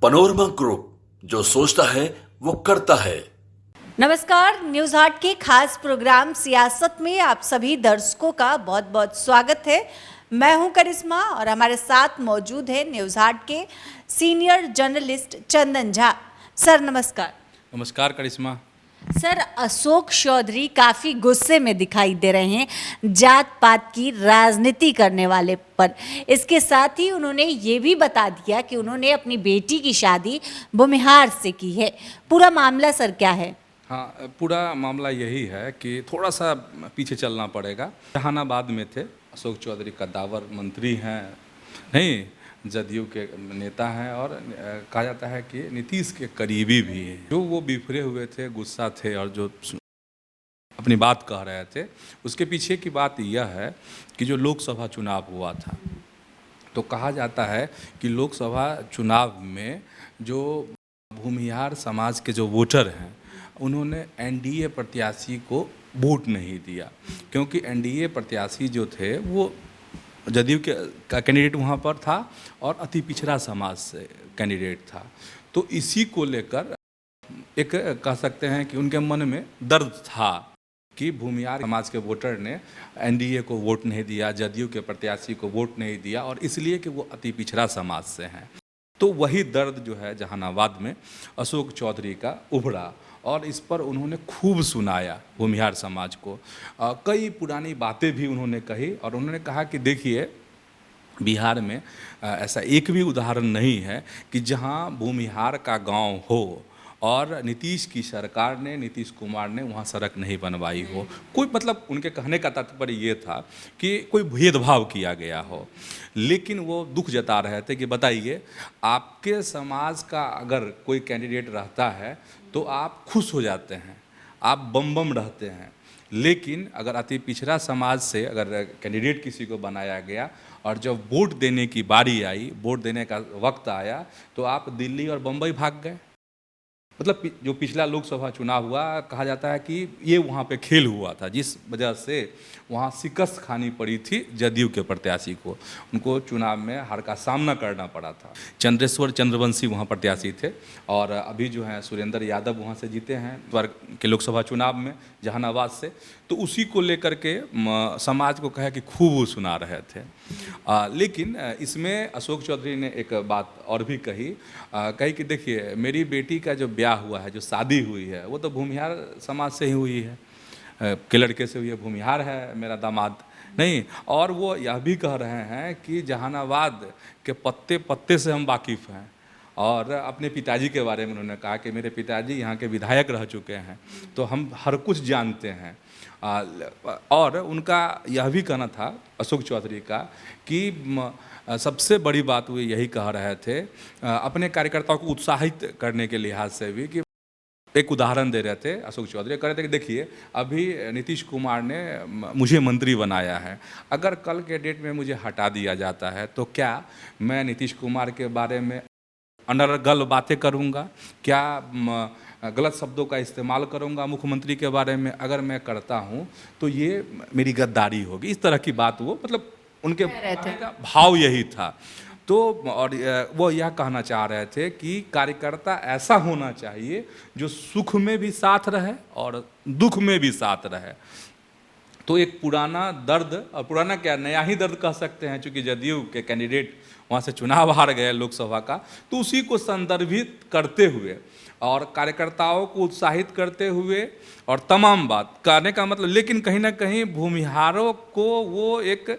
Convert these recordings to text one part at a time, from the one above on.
Panorama group, जो सोचता है वो करता है। नमस्कार, न्यूज हाट के खास प्रोग्राम सियासत में आप सभी दर्शकों का बहुत बहुत स्वागत है। मैं हूं करिश्मा और हमारे साथ मौजूद है न्यूज हाट के senior journalist Chandan Jha. Sir नमस्कार। नमस्कार करिश्मा। सर, अशोक चौधरी काफी गुस्से में दिखाई दे रहे हैं जात पात की राजनीति करने वाले पर। इसके साथ ही उन्होंने ये भी बता दिया कि उन्होंने अपनी बेटी की शादी भूमिहार से की है। पूरा मामला सर क्या है? हाँ, पूरा मामला यही है कि थोड़ा सा पीछे चलना पड़ेगा। जहानाबाद में थे अशोक चौधरी, कद्दावर मंत्री हैं, नहीं जदयू के नेता हैं और कहा जाता है कि नीतीश के करीबी भी हैं। जो वो बिफरे हुए थे, गुस्सा थे और जो अपनी बात कह रहे थे, उसके पीछे की बात यह है कि जो लोकसभा चुनाव हुआ था, तो कहा जाता है कि लोकसभा चुनाव में जो भूमिहार समाज के जो वोटर हैं, उन्होंने एनडीए प्रत्याशी को वोट नहीं दिया, क्योंकि एनडीए प्रत्याशी जो थे वो जदयू का कैंडिडेट वहाँ पर था और अति पिछड़ा समाज से कैंडिडेट था। तो इसी को लेकर एक कह सकते हैं कि उनके मन में दर्द था कि भूमिहार समाज के वोटर ने एनडीए को वोट नहीं दिया, जदयू के प्रत्याशी को वोट नहीं दिया, और इसलिए कि वो अति पिछड़ा समाज से हैं। तो वही दर्द जो है जहानाबाद में अशोक चौधरी का उभरा और इस पर उन्होंने खूब सुनाया भूमिहार समाज को। कई पुरानी बातें भी उन्होंने कही और उन्होंने कहा कि देखिए, बिहार में ऐसा एक भी उदाहरण नहीं है कि जहां भूमिहार का गांव हो और नीतीश की सरकार ने, नीतीश कुमार ने वहाँ सड़क नहीं बनवाई हो। कोई मतलब उनके कहने का तात्पर्य ये था कि कोई भेदभाव किया गया हो। लेकिन वो दुख जता रहे थे कि बताइए, आपके समाज का अगर कोई कैंडिडेट रहता है तो आप खुश हो जाते हैं, आप बम बम रहते हैं। लेकिन अगर अति पिछड़ा समाज से अगर कैंडिडेट किसी को बनाया गया और जब वोट देने की बारी आई, वोट देने का वक्त आया, तो आप दिल्ली और बम्बई भाग गए। मतलब जो पिछला लोकसभा चुनाव हुआ, कहा जाता है कि ये वहाँ पे खेल हुआ था, जिस वजह से वहाँ शिकस्त खानी पड़ी थी जदयू के प्रत्याशी को। उनको चुनाव में हार का सामना करना पड़ा था। चंद्रेश्वर चंद्रवंशी वहाँ प्रत्याशी थे और अभी जो हैं सुरेंद्र यादव वहाँ से जीते हैं वर्ग के लोकसभा चुनाव में जहानाबाद से। तो उसी को लेकर के समाज को कहा कि खूब सुना रहे थे। लेकिन इसमें अशोक चौधरी ने एक बात और भी कही कि देखिए, मेरी बेटी का जो ब्याह हुआ है, जो शादी हुई है, वो तो भूमिहार समाज से ही हुई है, के लड़के से हुई है, भूमिहार है मेरा दामाद, नहीं। और वो यह भी कह रहे हैं कि जहानाबाद के पत्ते पत्ते से हम वाकिफ़ हैं। और अपने पिताजी के बारे में उन्होंने कहा कि मेरे पिताजी यहाँ के विधायक रह चुके हैं, तो हम हर कुछ जानते हैं। और उनका यह भी कहना था अशोक चौधरी का कि सबसे बड़ी बात वो यही कह रहे थे अपने कार्यकर्ताओं को उत्साहित करने के लिहाज से भी, कि एक उदाहरण दे रहे थे अशोक चौधरी, कह रहे थे कि देखिए, अभी नीतीश कुमार ने मुझे मंत्री बनाया है, अगर कल के डेट में मुझे हटा दिया जाता है तो क्या मैं नीतीश कुमार के बारे में अनर्गल बातें करूंगा? क्या गलत शब्दों का इस्तेमाल करूंगा मुख्यमंत्री के बारे में? अगर मैं करता हूं तो ये मेरी गद्दारी होगी। इस तरह की बात वो मतलब उनके का भाव यही था। तो और वो यह कहना चाह रहे थे कि कार्यकर्ता ऐसा होना चाहिए जो सुख में भी साथ रहे और दुख में भी साथ रहे। तो एक पुराना दर्द, और पुराना क्या, नया ही दर्द कह सकते हैं, चूँकि जदयू के कैंडिडेट वहाँ से चुनाव हार गए लोकसभा का, तो उसी को संदर्भित करते हुए और कार्यकर्ताओं को उत्साहित करते हुए और तमाम बात कहने का मतलब, लेकिन कहीं ना कहीं भूमिहारों को वो एक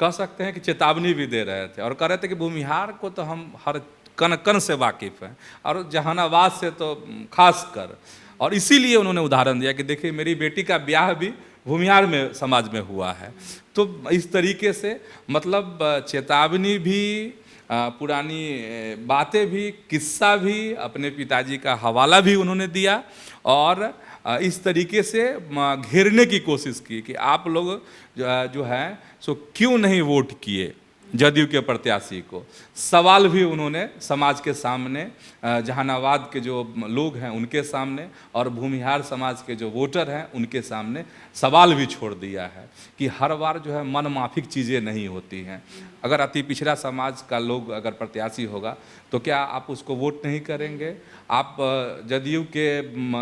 कह सकते हैं कि चेतावनी भी दे रहे थे और कह रहे थे कि भूमिहार को तो हम हर कन कन से वाकिफ़ हैं और जहानाबाद से तो खास कर। और इसीलिए उन्होंने उदाहरण दिया कि देखिए, मेरी बेटी का ब्याह भी भूमिहार में समाज में हुआ है। तो इस तरीके से मतलब चेतावनी भी, पुरानी बातें भी, किस्सा भी, अपने पिताजी का हवाला भी उन्होंने दिया और इस तरीके से घेरने की कोशिश की कि आप लोग जो हैं सो क्यों नहीं वोट किए। जदयू के प्रत्याशी को। सवाल भी उन्होंने समाज के सामने, जहानाबाद के जो लोग हैं उनके सामने और भूमिहार समाज के जो वोटर हैं उनके सामने सवाल भी छोड़ दिया है कि हर बार जो है मनमाफिक चीज़ें नहीं होती हैं। अगर अति पिछड़ा समाज का लोग अगर प्रत्याशी होगा तो क्या आप उसको वोट नहीं करेंगे? आप जदयू के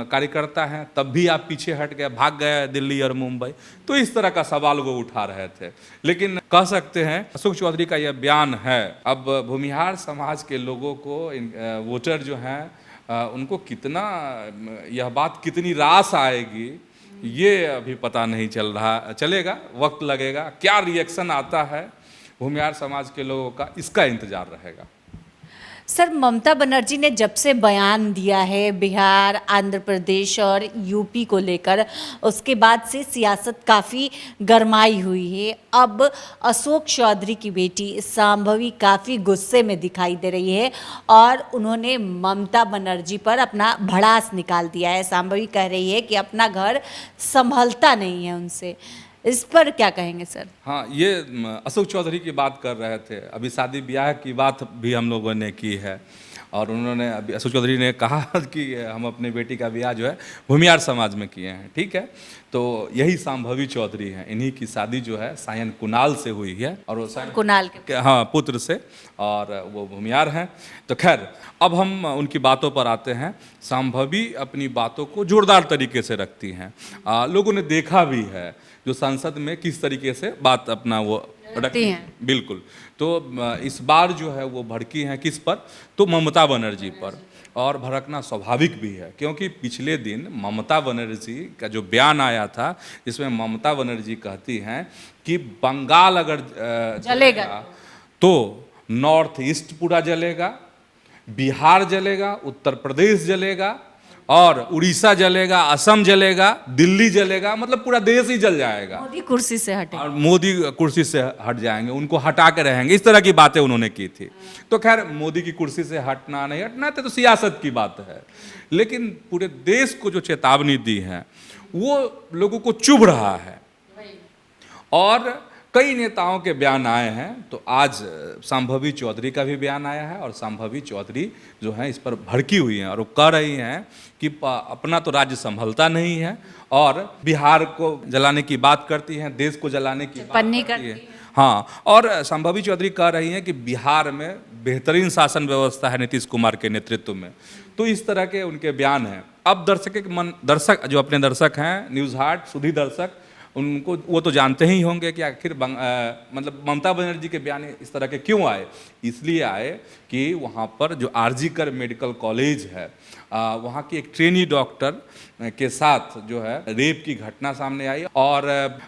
कार्यकर्ता हैं तब भी आप पीछे हट गए, भाग गए दिल्ली और मुंबई। तो इस तरह का सवाल वो उठा रहे थे। लेकिन कह सकते हैं अशोक चौधरी का यह बयान है, अब भूमिहार समाज के लोगों को, वोटर जो हैं उनको कितना, यह बात कितनी रास आएगी ये अभी पता नहीं चलेगा, वक्त लगेगा। क्या रिएक्शन आता है भूमिहार समाज के लोगों का, इसका इंतजार रहेगा। सर, ममता बनर्जी ने जब से बयान दिया है बिहार, आंध्र प्रदेश और यूपी को लेकर, उसके बाद से सियासत काफ़ी गरमाई हुई है। अब अशोक चौधरी की बेटी शांभवी काफ़ी गुस्से में दिखाई दे रही है और उन्होंने ममता बनर्जी पर अपना भड़ास निकाल दिया है। शांभवी कह रही है कि अपना घर संभलता नहीं है उनसे। इस पर क्या कहेंगे सर? हाँ, ये अशोक चौधरी की बात कर रहे थे। अभी शादी ब्याह की बात भी हम लोगों ने की है और उन्होंने अभी अशोक चौधरी ने कहा कि हम अपनी बेटी का ब्याह जो है भूमिहार समाज में किए हैं। ठीक है, तो यही शांभवी चौधरी हैं, इन्हीं की शादी जो है सायन कुणाल से हुई है और वो सायन कुणाल के हाँ पुत्र से, और वो भूमिहार हैं। तो खैर, अब हम उनकी बातों पर आते हैं। शांभवी अपनी बातों को जोरदार तरीके से रखती हैं। लोगों ने देखा भी है जो संसद में किस तरीके से बात अपना वो रखती हैं। बिल्कुल। तो इस बार जो है वो भड़की हैं किस पर? तो ममता बनर्जी पर। और भड़कना स्वाभाविक भी है क्योंकि पिछले दिन ममता बनर्जी का जो बयान आया था जिसमें ममता बनर्जी कहती हैं कि बंगाल अगर जलेगा तो नॉर्थ ईस्ट पूरा जलेगा, बिहार जलेगा, उत्तर प्रदेश जलेगा और उड़ीसा जलेगा, असम जलेगा, दिल्ली जलेगा, मतलब पूरा देश ही जल जाएगा। मोदी कुर्सी से हटे और मोदी कुर्सी से हट जाएंगे, उनको हटा के रहेंगे, इस तरह की बातें उन्होंने की थी। तो खैर, मोदी की कुर्सी से हटना नहीं हटना तो सियासत की बात है, लेकिन पूरे देश को जो चेतावनी दी है वो लोगों को चुभ रहा है। और कई नेताओं के बयान आए हैं, तो आज शांभवी चौधरी का भी बयान आया है और शांभवी चौधरी जो है इस पर भड़की हुई हैं और वो कह रही हैं कि अपना तो राज्य संभलता नहीं है और बिहार को जलाने की बात करती हैं, देश को जलाने की बात करती है। हाँ, और शांभवी चौधरी कह रही हैं कि बिहार में बेहतरीन शासन व्यवस्था है नीतीश कुमार के नेतृत्व में। तो इस तरह के उनके बयान हैं। अब दर्शक जो अपने दर्शक हैं, न्यूज़ हार्ट सुधी दर्शक, उनको वो तो जानते ही होंगे कि आखिर मतलब ममता बनर्जी के बयान इस तरह के क्यों आए। इसलिए आए कि वहाँ पर जो आरजीकर मेडिकल कॉलेज है, वहाँ की एक ट्रेनी डॉक्टर के साथ जो है रेप की घटना सामने आई और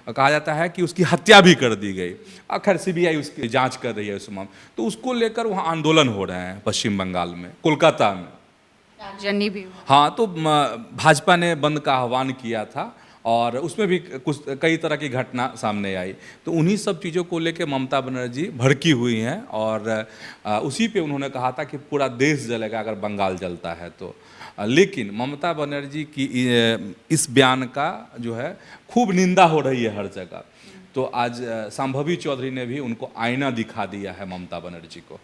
कहा जाता है कि उसकी हत्या भी कर दी गई। खैर सीबीआई उसकी जांच कर रही है उस मामले, तो उसको लेकर वहाँ आंदोलन हो रहे हैं पश्चिम बंगाल में, कोलकाता में। भी हाँ, तो भाजपा ने बंद का आह्वान किया था और उसमें भी कई तरह की घटना सामने आई। तो उन्हीं सब चीज़ों को लेकर ममता बनर्जी भड़की हुई हैं और उसी पे उन्होंने कहा था कि पूरा देश जलेगा अगर बंगाल जलता है तो। लेकिन ममता बनर्जी की इस बयान का जो है खूब निंदा हो रही है हर जगह। तो आज शांभवी चौधरी ने भी उनको आईना दिखा दिया है ममता बनर्जी को।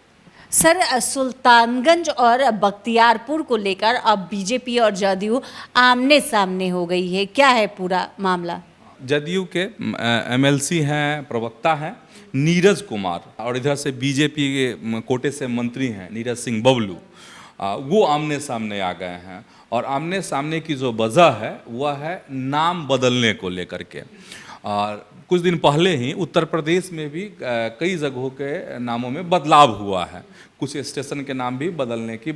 सर, सुल्तानगंज और बख्तियारपुर को लेकर अब बीजेपी और जदयू आमने सामने हो गई है, क्या है पूरा मामला? जदयू के एमएलसी हैं, प्रवक्ता हैं नीरज कुमार, और इधर से बीजेपी के कोटे से मंत्री हैं नीरज सिंह बबलू, वो आमने सामने आ गए हैं। और आमने सामने की जो वजह है वह है नाम बदलने को लेकर के। और कुछ दिन पहले ही उत्तर प्रदेश में भी कई जगहों के नामों में बदलाव हुआ है, कुछ स्टेशन के नाम भी बदलने की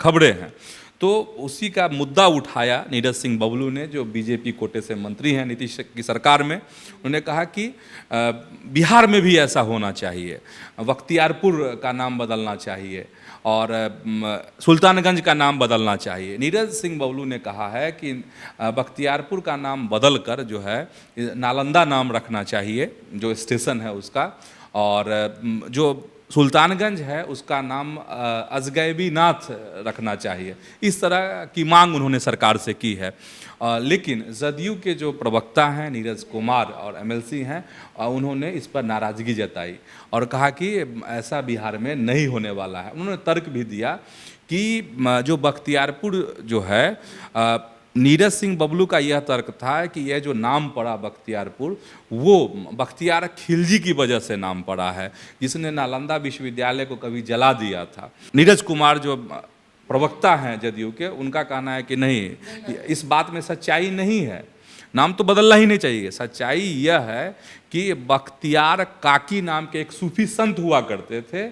खबरें हैं। तो उसी का मुद्दा उठाया नीरज सिंह बबलू ने, जो बीजेपी कोटे से मंत्री हैं नीतीश की सरकार में। उन्होंने कहा कि बिहार में भी ऐसा होना चाहिए, बख्तियारपुर का नाम बदलना चाहिए और सुल्तानगंज का नाम बदलना चाहिए। नीरज सिंह बबलू ने कहा है कि बख्तियारपुर का नाम बदल कर जो है नालंदा नाम रखना चाहिए, जो स्टेशन है उसका। और जो सुल्तानगंज है उसका नाम अजगैबीनाथ रखना चाहिए। इस तरह की मांग उन्होंने सरकार से की है। लेकिन जदयू के जो प्रवक्ता हैं नीरज कुमार और एमएलसी हैं, उन्होंने इस पर नाराज़गी जताई और कहा कि ऐसा बिहार में नहीं होने वाला है। उन्होंने तर्क भी दिया कि जो बख्तियारपुर जो है, नीरज सिंह बबलू का यह तर्क था कि यह जो नाम पड़ा बख्तियारपुर, वो बख्तियार खिलजी की वजह से नाम पड़ा है, जिसने नालंदा विश्वविद्यालय को कभी जला दिया था। नीरज कुमार जो प्रवक्ता हैं जदयू के, उनका कहना है कि नहीं, इस बात में सच्चाई नहीं है, नाम तो बदलना ही नहीं चाहिए। सच्चाई यह है कि बख्तियार काकी नाम के एक सूफी संत हुआ करते थे,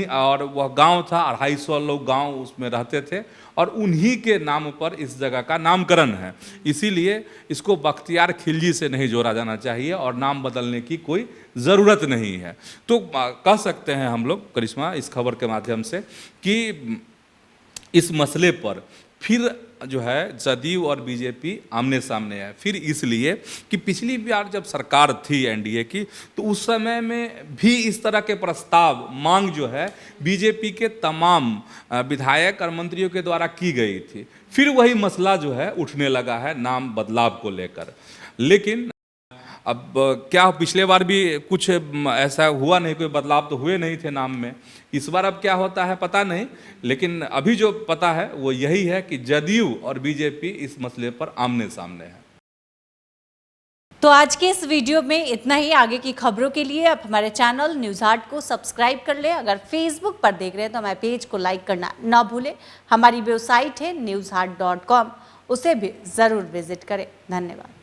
और वह गांव था, 250 लोग गांव उसमें रहते थे, और उन्हीं के नाम पर इस जगह का नामकरण है। इसीलिए इसको बख्तियार खिलजी से नहीं जोड़ा जाना चाहिए और नाम बदलने की कोई ज़रूरत नहीं है। तो कह सकते हैं हम लोग करिश्मा इस खबर के माध्यम से कि इस मसले पर फिर जो है जदयू और बीजेपी आमने सामने है। फिर इसलिए कि पिछली बार जब सरकार थी एनडीए की, तो उस समय में भी इस तरह के प्रस्ताव मांग जो है बीजेपी के तमाम विधायक और मंत्रियों के द्वारा की गई थी। फिर वही मसला जो है उठने लगा है नाम बदलाव को लेकर। लेकिन अब क्या पिछले बार भी कुछ ऐसा हुआ नहीं, कोई बदलाव तो हुए नहीं थे नाम में। इस बार अब क्या होता है पता नहीं, लेकिन अभी जो पता है वो यही है कि जदयू और बीजेपी इस मसले पर आमने सामने है। तो आज के इस वीडियो में इतना ही। आगे की खबरों के लिए आप हमारे चैनल न्यूज़ हाट को सब्सक्राइब कर लें। अगर फेसबुक पर देख रहे हैं तो हमारे पेज को लाइक करना ना भूलें। हमारी वेबसाइट है newsheart.com, उसे भी ज़रूर विजिट करें। धन्यवाद।